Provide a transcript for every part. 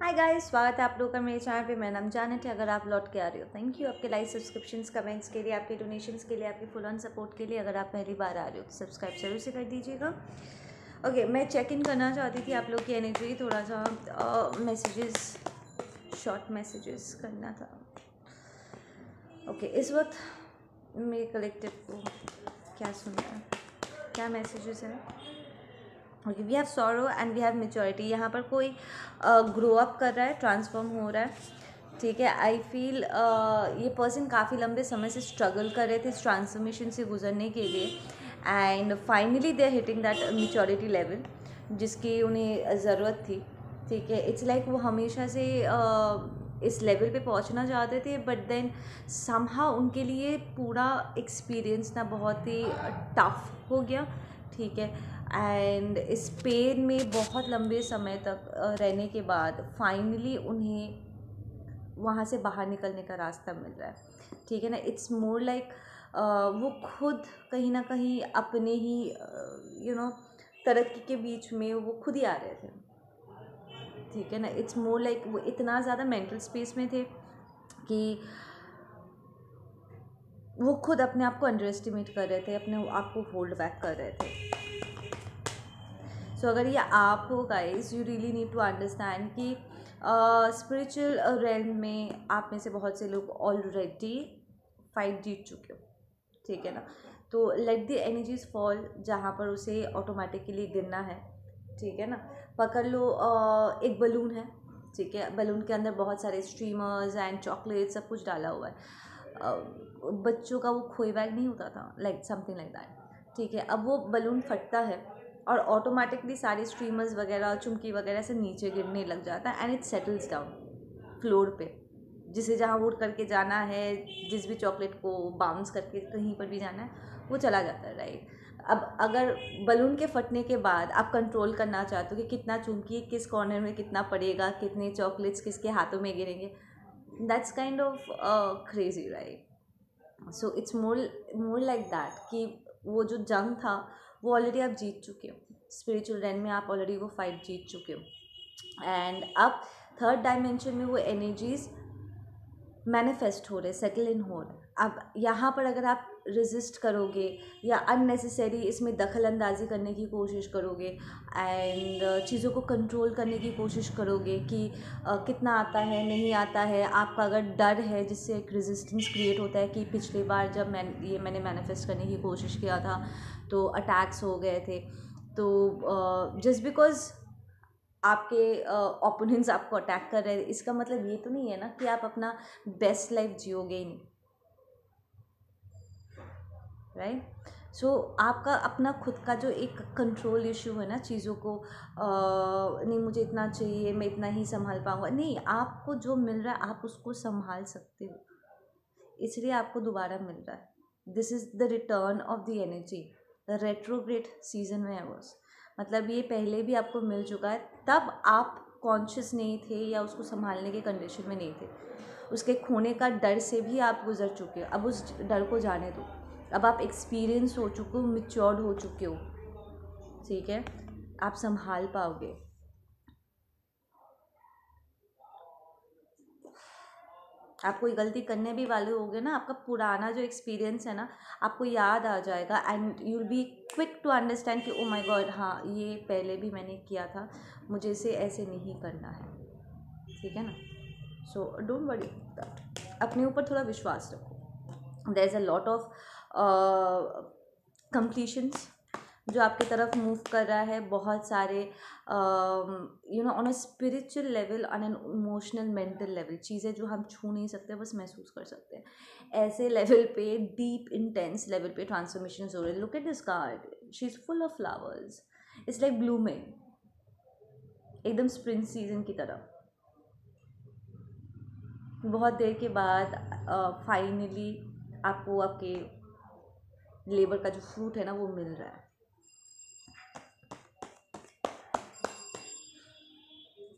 Hi guys, स्वागत है आप लोगों का मेरे चैनल पे। मेरा नाम जानत है। अगर आप लौट के आ रहे हो, थैंक यू आपके लाइक, सब्सक्रिप्शंस, कमेंट्स के लिए, आपके डोनेशंस के लिए, आपके फुल ऑन सपोर्ट के लिए। अगर आप पहली बार आ रहे हो तो सब्सक्राइब जरूर से कर दीजिएगा। ओके, मैं चेक इन करना चाहती थी आप लोग की एनर्जी, थोड़ा सा मैसेजेस, शॉर्ट मैसेजेस करना था। ओके, इस वक्त मेरे कलेक्टिव को क्या सुनना है, क्या मैसेजेस हैं? Okay, we have sorrow and we have maturity. यहाँ पर कोई ग्रो अप कर रहा है, ट्रांसफॉर्म हो रहा है, ठीक है। आई फील ये पर्सन काफ़ी लंबे समय से स्ट्रगल कर रहे थे इस ट्रांसफॉर्मेशन से गुजरने के लिए, and finally they are hitting that maturity level जिसकी उन्हें ज़रूरत थी, ठीक है। इट्स लाइक वो हमेशा से इस लेवल पे पहुंचना चाहते थे, बट देन समहाउ उनके लिए पूरा एक्सपीरियंस ना बहुत ही टफ हो गया, ठीक है। एंड इस पेन में बहुत लंबे समय तक रहने के बाद फाइनली उन्हें वहाँ से बाहर निकलने का रास्ता मिल रहा है, ठीक है ना। इट्स मोर लाइक वो खुद कहीं ना कहीं अपने ही तरक्की के बीच में वो खुद ही आ रहे थे, ठीक है ना। इट्स मोर लाइक वो इतना ज़्यादा मेंटल स्पेस में थे कि वो खुद अपने आप को अंडर एस्टिमेट कर रहे थे, अपने आप को होल्ड बैक कर रहे थे। सो अगर ये आप हो guys, you really need to understand कि स्पिरिचुअल रेल्म में आप में से बहुत से लोग ऑलरेडी फाइट जीत चुके हो, ठीक है ना। तो लेट द एनर्जीज फॉल जहाँ पर उसे ऑटोमेटिकली गिरना है, ठीक है ना। पकड़ लो एक बलून है, ठीक है। बलून के अंदर बहुत सारे स्ट्रीमर्स एंड चॉकलेट सब कुछ डाला हुआ है। बच्चों का वो खोई बैग नहीं होता था, लाइक समथिंग लाइक दैट, ठीक है। अब वो बलून फटता है और ऑटोमेटिकली सारी स्ट्रीमर्स वगैरह, चुमकी वगैरह से नीचे गिरने लग जाता है and it settles down floor पे, जिसे जहाँ उड़ करके जाना है, जिस भी चॉकलेट को बाउंस करके कहीं पर भी जाना है, वो चला जाता है, राइट। अब अगर बलून के फटने के बाद आप कंट्रोल करना चाहते हो कि कितना चुमकी किस कॉर्नर में कितना पड़ेगा, कितने चॉकलेट्स किसके हाथों में गिरेंगे, that's kind of crazy, right. So it's more like that कि वो जो जंग था वो ऑलरेडी आप जीत चुके हो। स्पिरिचुअल रेन में आप ऑलरेडी वो फाइट जीत चुके हो, एंड अब थर्ड डायमेंशन में वो एनर्जीज मैनिफेस्ट हो रहे, सेटल इन हो रहे। अब यहाँ पर अगर आप रेजिस्ट करोगे या अननेसेसरी इसमें दखल अंदाजी करने की कोशिश करोगे एंड चीज़ों को कंट्रोल करने की कोशिश करोगे कि कितना आता है नहीं आता है, आपका अगर डर है जिससे एक रेजिस्टेंस क्रिएट होता है कि पिछली बार जब मैंने मैनिफेस्ट करने की कोशिश किया था तो अटैक्स हो गए थे, तो जस्ट बिकॉज आपके ओपोनेंट्स आपको अटैक कर रहे हैं, इसका मतलब ये तो नहीं है ना कि आप अपना बेस्ट लाइफ जियोगे ही नहीं, राइट। सो आपका अपना खुद का जो एक कंट्रोल इशू है ना, चीज़ों को नहीं मुझे इतना चाहिए, मैं इतना ही संभाल पाऊँगा, नहीं, आपको जो मिल रहा है आप उसको संभाल सकते हो, इसलिए आपको दोबारा मिल रहा है। This is the return of the energy, the retrograde season में है वो, मतलब ये पहले भी आपको मिल चुका है, तब आप कॉन्शियस नहीं थे या उसको संभालने के कंडीशन में नहीं थे, उसके खोने का डर से भी आप गुजर चुके हो। अब उस डर को जाने दो, अब आप एक्सपीरियंस हो चुके हो, मैच्योर्ड हो चुके हो, ठीक है, आप संभाल पाओगे। आप कोई गलती करने भी वाले होगे ना, आपका पुराना जो एक्सपीरियंस है ना आपको याद आ जाएगा and you will be quick to understand कि ओ माय गॉड, हाँ ये पहले भी मैंने किया था, मुझे इसे ऐसे नहीं करना है, ठीक है ना। सो डोंट वरी दैट, अपने ऊपर थोड़ा विश्वास रखो। There is a lot of completions जो आपकी तरफ मूव कर रहा है, बहुत सारे on a spiritual level, on an emotional mental level, चीज़ें जो हम छू नहीं सकते बस महसूस कर सकते हैं, ऐसे लेवल पे, डीप इंटेंस लेवल पे ट्रांसफॉर्मेशन हो रहे हैं। Look at this card, she is full of flowers, it's like blooming, एकदम स्प्रिंग सीजन की तरह। बहुत देर के बाद फाइनली आपको आपके लेबर का जो फ्रूट है ना वो मिल रहा है।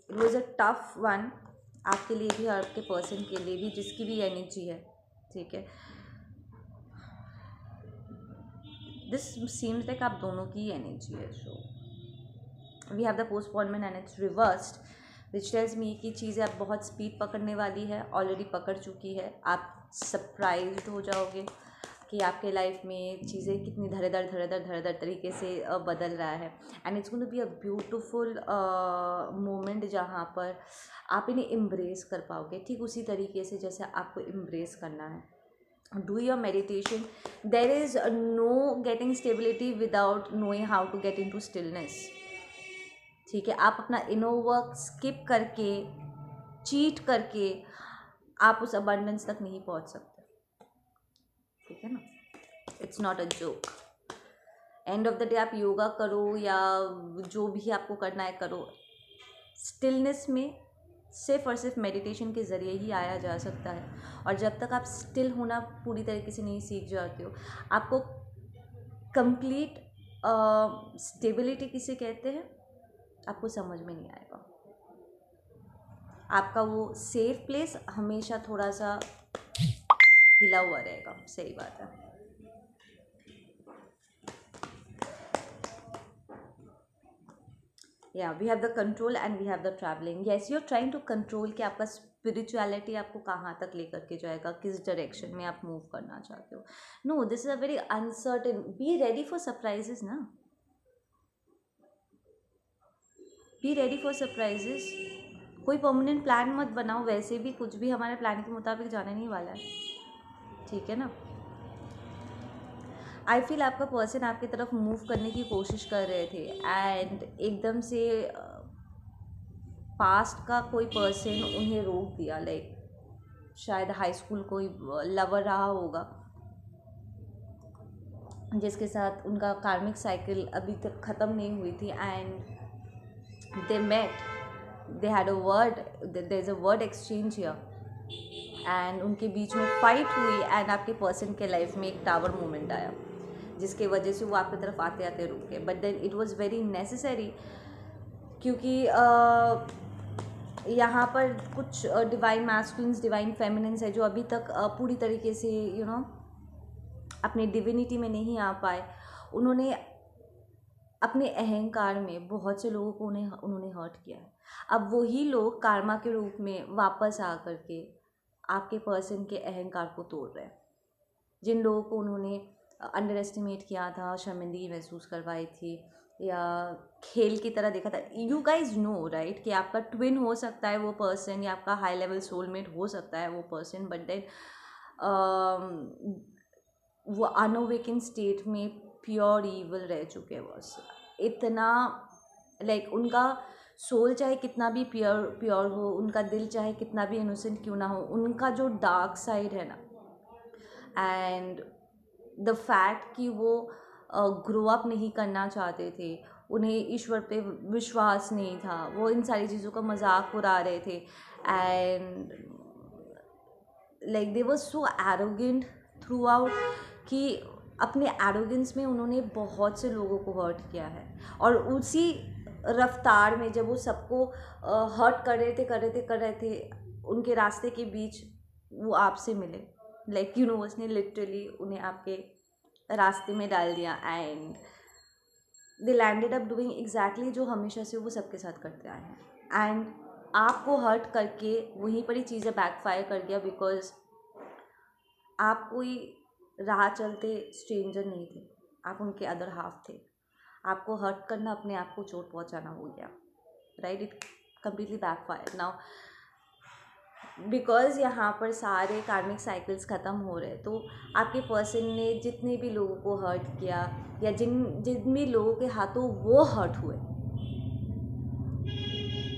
It was a tough one, आपके लिए भी और आपके पर्सन के लिए भी, जिसकी भी एनर्जी है, ठीक है। दिस सीम्स लाइक आप दोनों की एनर्जी है। So we have the postponement and it's reversed, which tells me कि चीज़ें अब बहुत स्पीड पकड़ने वाली है, ऑलरेडी पकड़ चुकी है। आप सरप्राइज्ड हो जाओगे कि आपके लाइफ में चीज़ें कितनी धड़ेधड़ तरीके से बदल रहा है। And it's going to be a beautiful moment जहाँ पर आप इन्हें एम्ब्रेस कर पाओगे, ठीक उसी तरीके से जैसे आपको एम्ब्रेस करना है। Do your meditation. There is no getting stability without knowing how to get into stillness. ठीक है, आप अपना इनर वर्क स्किप करके, चीट करके आप उस अबंडेंस तक नहीं पहुंच सकते। ठीक है ना, it's not a joke. End of the day आप योगा करो या जो भी आपको करना है करो, स्टिलनेस में सिर्फ और सिर्फ मेडिटेशन के ज़रिए ही आया जा सकता है। और जब तक आप स्टिल होना पूरी तरीके से नहीं सीख जाते हो, आपको कंप्लीट स्टेबिलिटी किसे कहते हैं आपको समझ में नहीं आएगा। आपका वो सेफ प्लेस हमेशा थोड़ा सा हिला हुआ रहेगा। सही बात है। या we have the control and we have the travelling. Yes, you are trying to control कि आपका स्पिरिचुअलिटी आपको कहाँ तक लेकर के जाएगा, किस डायरेक्शन में आप मूव करना चाहते हो। No, this is a very uncertain. Be ready for surprises ना, बी रेडी फॉर सरप्राइजेस। कोई परमानेंट प्लान मत बनाओ, वैसे भी कुछ भी हमारे प्लान के मुताबिक जाने नहीं वाला है। ठीक है ना। आई फील आपका पर्सन आपकी तरफ मूव करने की कोशिश कर रहे थे एंड एकदम से पास्ट का कोई पर्सन उन्हें रोक दिया। लाइक शायद हाई स्कूल कोई लवर रहा होगा जिसके साथ उनका कार्मिक साइकिल अभी तक ख़त्म नहीं हुई थी and they met, they had a word, there is a word exchange here and उनके बीच में फाइट हुई एंड आपके पर्सन के लाइफ में एक टावर मोमेंट आया जिसके वजह से वो आपकी तरफ आते आते रुक गए। But then it was very necessary, क्योंकि यहाँ पर कुछ डिवाइन मैस्कुलिन्स, डिवाइन फेमिनिन्स है जो अभी तक पूरी तरीके से अपने डिविनिटी में नहीं आ पाए। उन्होंने अपने अहंकार में बहुत से लोगों को उन्होंने हर्ट किया है। अब वही लोग कार्मा के रूप में वापस आ करके आपके पर्सन के अहंकार को तोड़ रहे हैं। जिन लोगों को उन्होंने अंडर एस्टिमेट किया था, शर्मिंदगी महसूस करवाई थी या खेल की तरह देखा था। यू गाइज नो राइट कि आपका ट्विन हो सकता है वो पर्सन या आपका हाई लेवल सोलमेट हो सकता है वो पर्सन, बट देन वो अनअवेकन स्टेट में प्योर ईविल रह चुके हैं। बस इतना लाइक उनका सोल चाहे कितना भी प्योर हो, उनका दिल चाहे कितना भी इनोसेंट क्यों ना हो, उनका जो डार्क साइड है ना, एंड द फैक्ट कि वो ग्रो अप नहीं करना चाहते थे, उन्हें ईश्वर पे विश्वास नहीं था, वो इन सारी चीज़ों का मजाक उड़ा रहे थे and like they were so arrogant through out कि अपने एरोगेंस में उन्होंने बहुत से लोगों को हर्ट किया है। और उसी रफ्तार में जब वो सबको हर्ट कर रहे थे उनके रास्ते के बीच वो आपसे मिले। लाइक यूनिवर्स ने लिटरली उन्हें आपके रास्ते में डाल दिया and they landed up doing exactly जो हमेशा से वो सबके साथ करते आए हैं। एंड आपको हर्ट करके वहीं पर ही चीज़ें बैकफायर कर गया, बिकॉज आप कोई राह चलते स्ट्रेंजर नहीं थे, आप उनके अदर हाफ थे। आपको हर्ट करना अपने आप को चोट पहुंचाना हो गया, right. It completely backfire now because यहाँ पर सारे कार्मिक साइकिल्स ख़त्म हो रहे हैं। तो आपके पर्सन ने जितने भी लोगों को हर्ट किया या जिन भी लोगों के हाथों वो हर्ट हुए,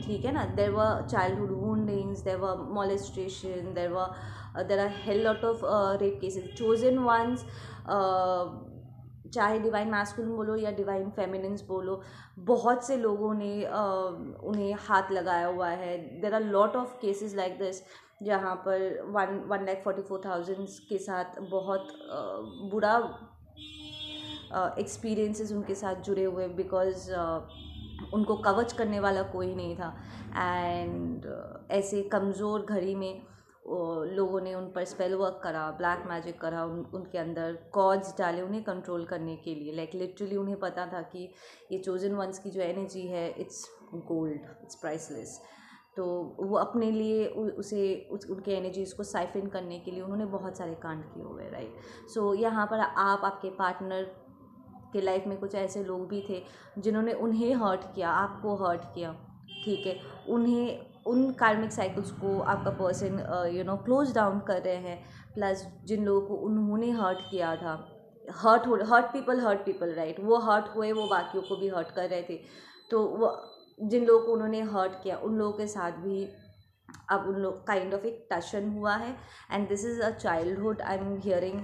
ठीक है ना, there were childhood woundings, there were molestation, there are hell lot of rape cases, chosen ones, चाहे डिवाइन मैस्कुलिन बोलो या डिवाइन फेमिनिन्स बोलो, बहुत से लोगों ने उन्हें हाथ लगाया हुआ है। There are lot of cases like this जहाँ पर 1,44,000 के साथ बहुत बुरा एक्सपीरियंसेस उनके साथ जुड़े हुए, बिकॉज उनको कवच करने वाला कोई नहीं था एंड ऐसे कमज़ोर घड़ी में लोगों ने उन पर स्पेल वर्क करा, ब्लैक मैजिक करा, उनके अंदर कॉर्ड्स डाले उन्हें कंट्रोल करने के लिए। लाइक लिटरली उन्हें पता था कि ये चोजन वंस की जो एनर्जी है इट्स गोल्ड, इट्स प्राइसलेस। तो वो अपने लिए उनके एनर्जीज़ को साइफन करने के लिए उन्होंने बहुत सारे कांड किए हुए, राइट। सो यहाँ पर आप आपके पार्टनर के लाइफ में कुछ ऐसे लोग भी थे जिन्होंने उन्हें हर्ट किया, आपको हर्ट किया, ठीक है। उन कार्मिक साइकिल्स को आपका पर्सन क्लोज डाउन कर रहे हैं। प्लस जिन लोगों को उन्होंने हर्ट किया था, हर्ट पीपल, राइट, वो हर्ट हुए, वो बाकियों को भी हर्ट कर रहे थे। तो वो जिन लोगों को उन्होंने हर्ट किया उन लोगों के साथ भी अब उन लोग काइंड ऑफ एक टशन हुआ है। And this is a childhood, I am hearing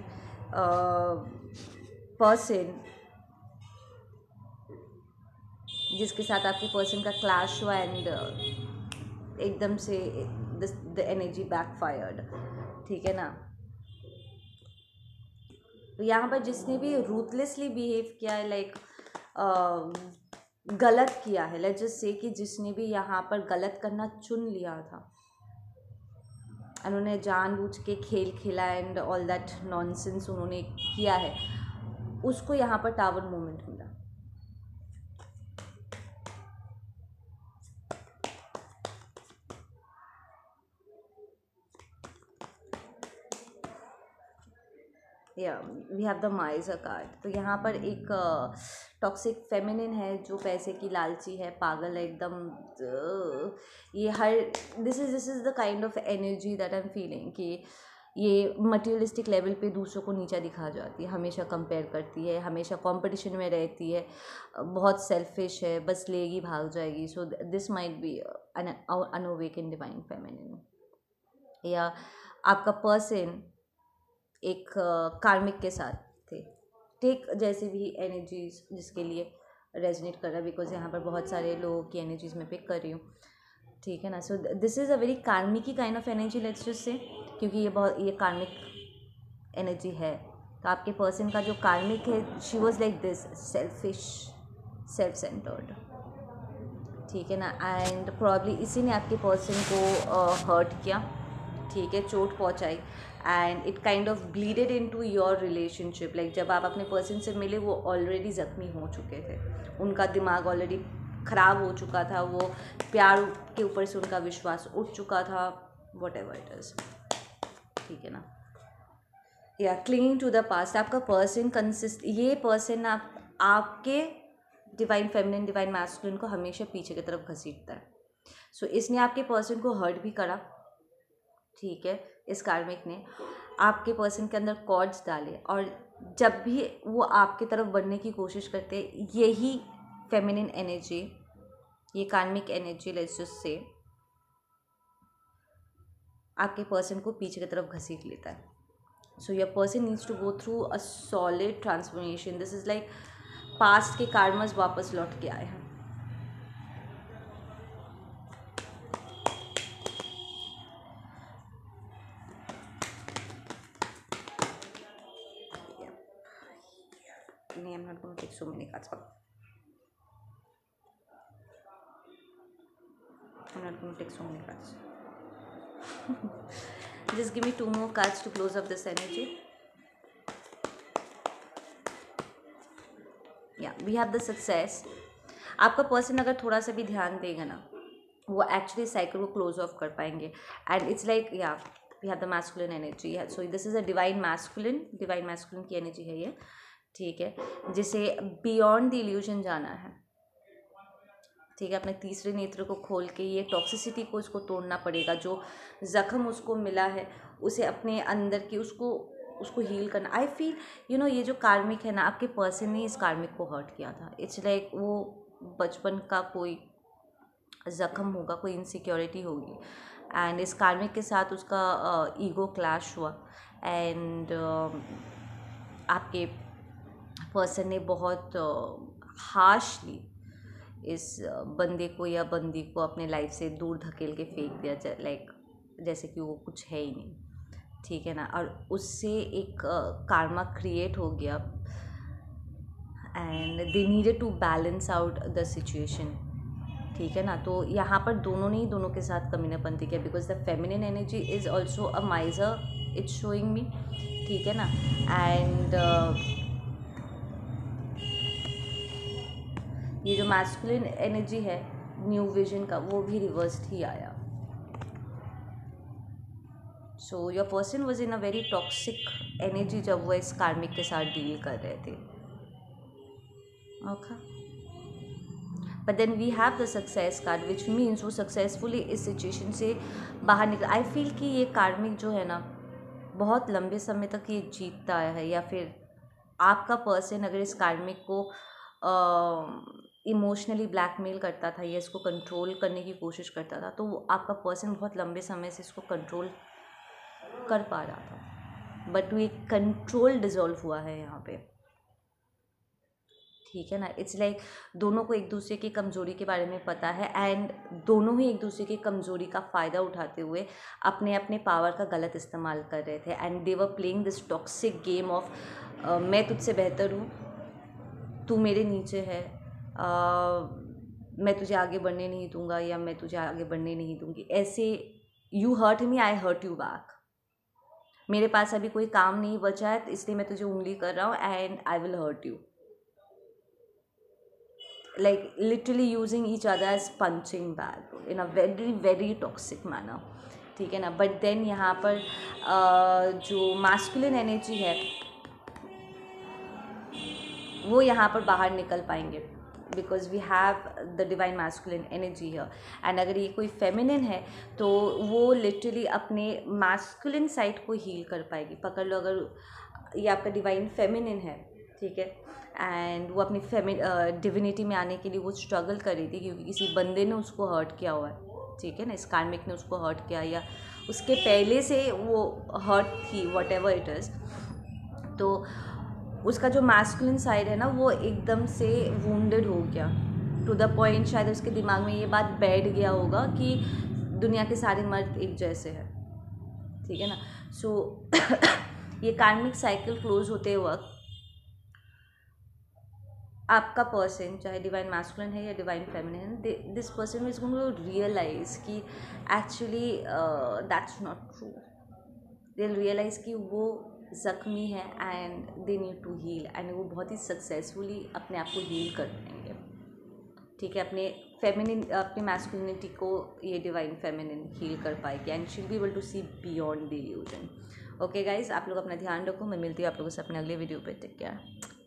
person जिसके साथ आपके पर्सन का क्लैश हुआ एंड एकदम से द एनर्जी बैकफायर्ड, ठीक है ना। तो यहाँ पर जिसने भी रूथलेसली बिहेव किया है, लाइक गलत किया है, लेट्स जस्ट से कि जिसने भी यहाँ पर गलत करना चुन लिया था, उन्होंने जानबूझ के खेल खेला एंड ऑल दैट नॉनसेंस उन्होंने किया है, उसको यहाँ पर टावर मोमेंट मिला। We have the miser card. तो यहाँ पर एक टॉक्सिक फेमिनिन है जो पैसे की लालची है, पागल है एकदम। ये her this is the kind of energy that I am feeling कि ये मटेरियलिस्टिक लेवल पे दूसरों को नीचा दिखा जाती है, हमेशा कंपेयर करती है, हमेशा कंपटीशन में रहती है, बहुत सेल्फिश है, बस लेगी भाग जाएगी। So this might be an unawaken divine feminine. या आपका पर्सन एक कार्मिक के साथ थे, टेक जैसे भी एनर्जीज जिसके लिए रेजोनेट कर रहा है, बिकॉज यहाँ पर बहुत सारे लोगों की एनर्जीज मैं पिक कर रही हूँ, ठीक है ना। So this is a very karmic kind of energy, let's just say, क्योंकि ये कार्मिक एनर्जी है। तो आपके पर्सन का जो कार्मिक है, she was like this, selfish, self centred, ठीक है ना। एंड प्रॉब्ली इसी ने आपके पर्सन को हर्ट किया, ठीक है, चोट पहुंचाई and it kind of bleeded into your relationship. Like जब आप अपने पर्सन से मिले वो ऑलरेडी ज़ख्मी हो चुके थे, उनका दिमाग ऑलरेडी ख़राब हो चुका था, वो प्यार के ऊपर से उनका विश्वास उठ चुका था, वट एवर इट इज़, ठीक है ना। या क्लिंगिंग टू द पास्ट, आपका पर्सन ये पर्सन आपके डिवाइन फेमिनिन, डिवाइन मैस्कुलिन को हमेशा पीछे की तरफ घसीटता है। सो इसने आपके पर्सन को हर्ट भी करा, ठीक है। इस कार्मिक ने आपके पर्सन के अंदर कॉर्ड्स डाले, और जब भी वो आपकी तरफ बढ़ने की कोशिश करते हैं, यही फेमिनिन एनर्जी, ये कार्मिक एनर्जी, लेट्स जस्ट से, आपके पर्सन को पीछे की तरफ घसीट लेता है। So your person needs to go through a solid transformation. This is like past के कार्मस वापस लौट के आए हैं। I'm not going to take so many cards. I'm not going to take so many cards. Just give me 2 more cards to close up this energy. Yeah, we have the success. आपका person अगर थोड़ा सा भी ध्यान देगा ना, वो actually cycle को क्लोज ऑफ कर पाएंगे। And it's like we have the masculine energy. So this is a divine masculine की एनर्जी है ये, ठीक है, जिसे बियॉन्ड द इल्यूजन जाना है, ठीक है। अपने तीसरे नेत्र को खोल के ये टॉक्सिसिटी को उसको तोड़ना पड़ेगा, जो ज़ख्म उसको मिला है उसे अपने अंदर की उसको हील करना। आई फील ये जो कार्मिक है ना, आपके पर्सन ने इस कार्मिक को हर्ट किया था। इट्स लाइक वो बचपन का कोई ज़ख्म होगा, कोई इनसिक्योरिटी होगी, एंड इस कार्मिक के साथ उसका ईगो क्लैश हुआ एंड आपके पर्सन ने बहुत हार्शली इस बंदे को या बंदी को अपने लाइफ से दूर धकेल के फेंक दिया, लाइक जैसे कि वो कुछ है ही नहीं, ठीक है ना। और उससे एक कार्मा क्रिएट हो गया and they needed to balance out the situation, ठीक है ना। तो यहाँ पर दोनों के साथ कमीनापंती किया, because the feminine energy is also a माइजर, it's showing me, ठीक है ना। एंड ये जो मैस्कुलिन एनर्जी है न्यू विजन का, वो भी रिवर्स्ड ही आया, सो your person was in a very toxic energy जब वो इस कार्मिक के साथ डील कर रहे थे. Okay, but then we have the success card which means वो सक्सेसफुली इस सिचुएशन से बाहर निकल. आई फील कि ये कार्मिक जो है ना बहुत लंबे समय तक ये जीतता आया है, या फिर आपका पर्सन अगर इस कार्मिक को इमोशनली ब्लैकमेल करता था या इसको कंट्रोल करने की कोशिश करता था, तो वो आपका पर्सन बहुत लंबे समय से इसको कंट्रोल कर पा रहा था. बट ये कंट्रोल डिजॉल्व हुआ है यहाँ पे. ठीक है ना. इट्स लाइक दोनों को एक दूसरे की कमज़ोरी के बारे में पता है एंड दोनों ही एक दूसरे की कमज़ोरी का फ़ायदा उठाते हुए अपने अपने पावर का गलत इस्तेमाल कर रहे थे. And they were playing this toxic game of मैं तुझसे बेहतर हूँ, तू मेरे नीचे है, मैं तुझे आगे बढ़ने नहीं दूंगा या मैं तुझे आगे बढ़ने नहीं दूंगी. ऐसे you hurt me, I hurt you back. मेरे पास अभी कोई काम नहीं बचा है इसलिए मैं तुझे उंगली कर रहा हूँ and I will hurt you. like literally using each other as punching bag in a very very toxic manner. ठीक है ना. बट देन यहाँ पर जो मास्कुलिन एनर्जी है वो यहाँ पर बाहर निकल पाएंगे because we have the divine masculine energy है. एंड अगर ये कोई फेमिनिन है तो वो लिटरली अपने मास्कुलिन साइड को हील कर पाएगी. पकड़ लो, अगर ये आपका डिवाइन फेमिनिन है, ठीक है, एंड वो अपनी डिविनिटी में आने के लिए वो स्ट्रगल कर रही थी क्योंकि किसी बंदे ने उसको हर्ट किया हुआ है. ठीक है ना. इस कार्मिक ने उसको हर्ट किया या उसके पहले से वो हर्ट थी, वट एवर इट इज़. तो उसका जो मास्कुलिन साइड है ना वो एकदम से वुंडेड हो गया टू द पॉइंट शायद उसके दिमाग में ये बात बैठ गया होगा कि दुनिया के सारे मर्द एक जैसे हैं. ठीक है ना. सो ये कार्मिक साइकिल क्लोज होते वक्त आपका पर्सन चाहे डिवाइन मास्कुलिन है या divine feminine, this person is going to realise कि actually that's not true. They realise कि वो ज़ख्मी है and they need to heal. And वो बहुत ही सक्सेसफुली अपने आप को हील कर पाएंगे. ठीक है. अपने मैस्कुलिनिटी को ये डिवाइन फेमिनिन हील कर पाएगी and she will be able to see beyond the illusion. Okay guys, आप लोग अपना ध्यान रखो. मैं मिलती हूँ आप लोगों से अपने अगले वीडियो पे. Take care.